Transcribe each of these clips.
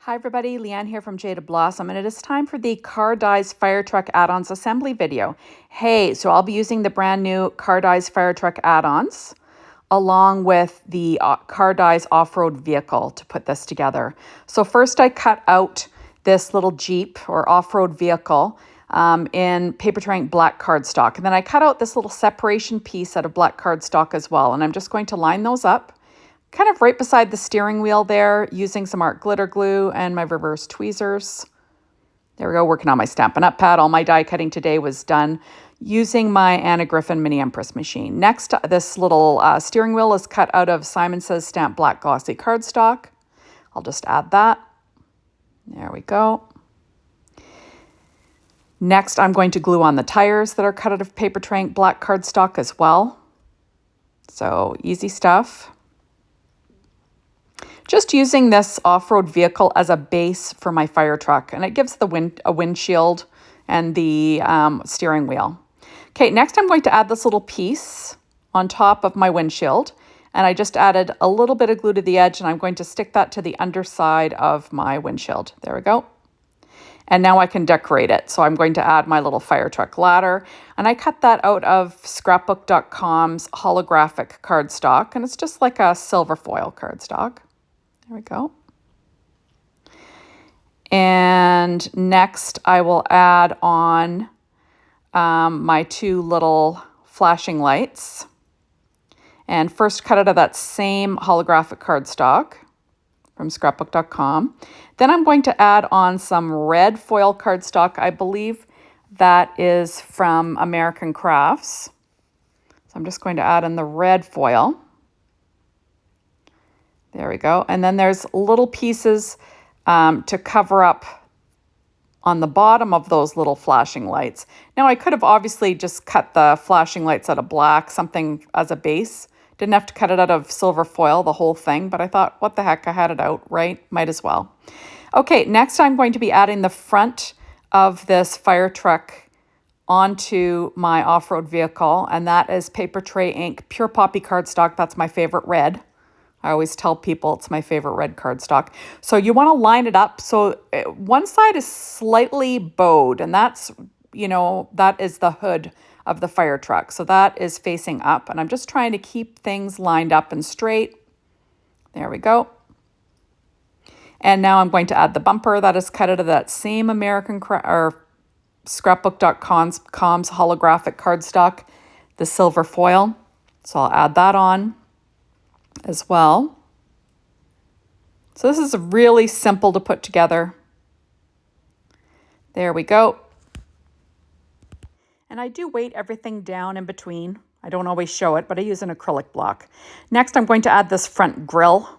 Hi everybody, Leanne here from Jada Blossom, and it is time for the Car Dyes Firetruck Add Ons Assembly video. Hey, so I'll be using the brand new Car Dyes Firetruck Add-ons along with the Car Dyes Off-Road vehicle to put this together. So first I cut out this little Jeep or off-road vehicle in paper tray ink black cardstock, and then I cut out this little separation piece out of black cardstock as well, and I'm just going to line those up kind of right beside the steering wheel there, using some art glitter glue and my reverse tweezers. There we go, working on my Stampin' Up! Pad. All my die cutting today was done using my Anna Griffin Mini Empress machine. Next, this little steering wheel is cut out of Simon Says Stamp Black Glossy cardstock. I'll just add that. There we go. Next, I'm going to glue on the tires that are cut out of paper tray ink black cardstock as well. So easy stuff. Just using this off-road vehicle as a base for my fire truck, and it gives a windshield and the steering wheel. Okay, next I'm going to add this little piece on top of my windshield, and I just added a little bit of glue to the edge, and I'm going to stick that to the underside of my windshield. There we go. And now I can decorate it. So I'm going to add my little fire truck ladder, and I cut that out of scrapbook.com's holographic cardstock, and it's just like a silver foil cardstock. There we go. And next I will add on my two little flashing lights. And first cut out of that same holographic cardstock from scrapbook.com. Then I'm going to add on some red foil cardstock. I believe that is from American Crafts. So I'm just going to add in the red foil. There we go. And then there's little pieces to cover up on the bottom of those little flashing lights. Now I could have obviously just cut the flashing lights out of black, something as a base. Didn't have to cut it out of silver foil, the whole thing, but I thought, what the heck, I had it out, right? Might as well. Okay, next I'm going to be adding the front of this fire truck onto my off-road vehicle, and that is paper tray ink pure poppy cardstock. That's my favorite red. I always tell people it's my favorite red cardstock. So you want to line it up so one side is slightly bowed, and that's, that is the hood of the fire truck. So that is facing up, and I'm just trying to keep things lined up and straight. There we go. And now I'm going to add the bumper that is cut out of that same scrapbook.com's holographic cardstock, the silver foil. So I'll add that on as well. So this is really simple to put together. There we go. And I do weight everything down in between. I don't always show it, but I use an acrylic block. Next, I'm going to add this front grille,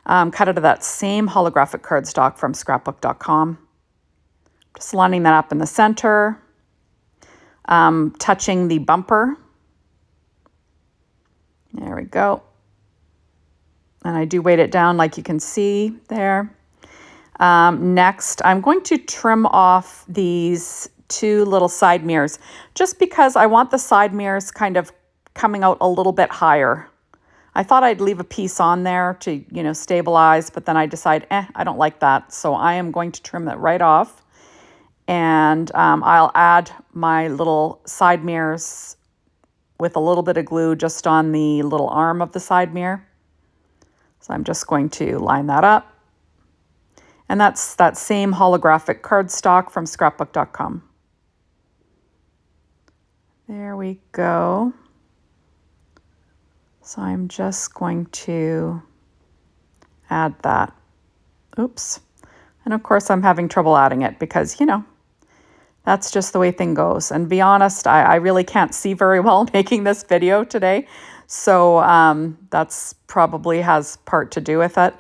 cut out of that same holographic cardstock from scrapbook.com. Just lining that up in the center, touching the bumper. There we go. And I do weight it down like you can see there. Next, I'm going to trim off these two little side mirrors just because I want the side mirrors kind of coming out a little bit higher. I thought I'd leave a piece on there to, stabilize, but then I decide, I don't like that. So I am going to trim it right off. And I'll add my little side mirrors with a little bit of glue just on the little arm of the side mirror. So I'm just going to line that up. And that's that same holographic cardstock from scrapbook.com. There we go. So I'm just going to add that. Oops. And of course I'm having trouble adding it because, that's just the way thing goes. And to be honest, I really can't see very well making this video today. So that's probably has part to do with it.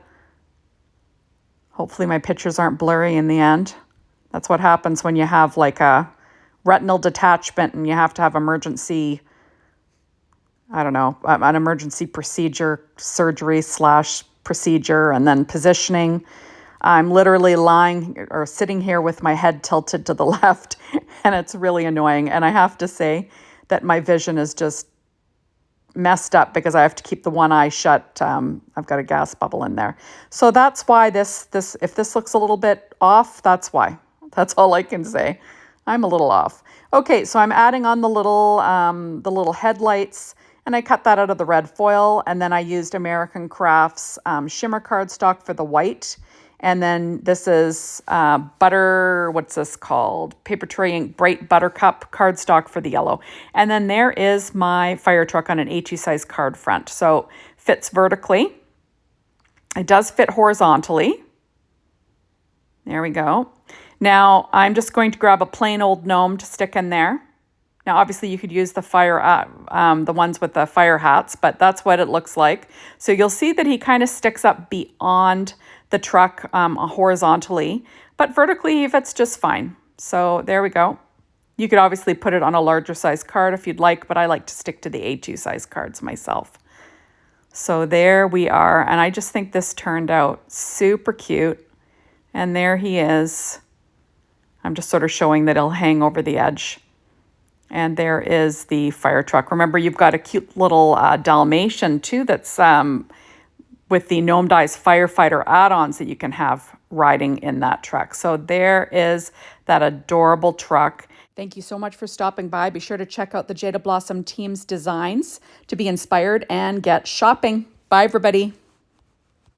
Hopefully my pictures aren't blurry in the end. That's what happens when you have like a retinal detachment and you have to have emergency, an emergency procedure, surgery / procedure, and then positioning. I'm literally lying or sitting here with my head tilted to the left, and it's really annoying. And I have to say that my vision is just messed up because I have to keep the one eye shut. I've got a gas bubble in there. So that's why this if this looks a little bit off, that's why. That's all I can say. I'm a little off. Okay, so I'm adding on the little headlights, and I cut that out of the red foil, and then I used American Crafts shimmer cardstock for the white. And then this is what's this called? Paper Tray Ink Bright Buttercup cardstock for the yellow. And then there is my Firetruck on an HE size card front. So fits vertically. It does fit horizontally. There we go. Now I'm just going to grab a plain old gnome to stick in there. Now obviously you could use the the ones with the fire hats, but that's what it looks like. So you'll see that he kind of sticks up beyond the truck horizontally, but vertically he fits just fine. So there we go. You could obviously put it on a larger size card if you'd like, but I like to stick to the A2 size cards myself. So there we are, and I just think this turned out super cute. And there he is. I'm just sort of showing that he'll hang over the edge. And there is the Firetruck. Remember, you've got a cute little Dalmatian too that's with the Gnome Dies Firefighter add-ons that you can have riding in that truck. So there is that adorable truck. Thank you so much for stopping by. Be sure to check out the Jada Blossom team's designs to be inspired and get shopping. Bye, everybody.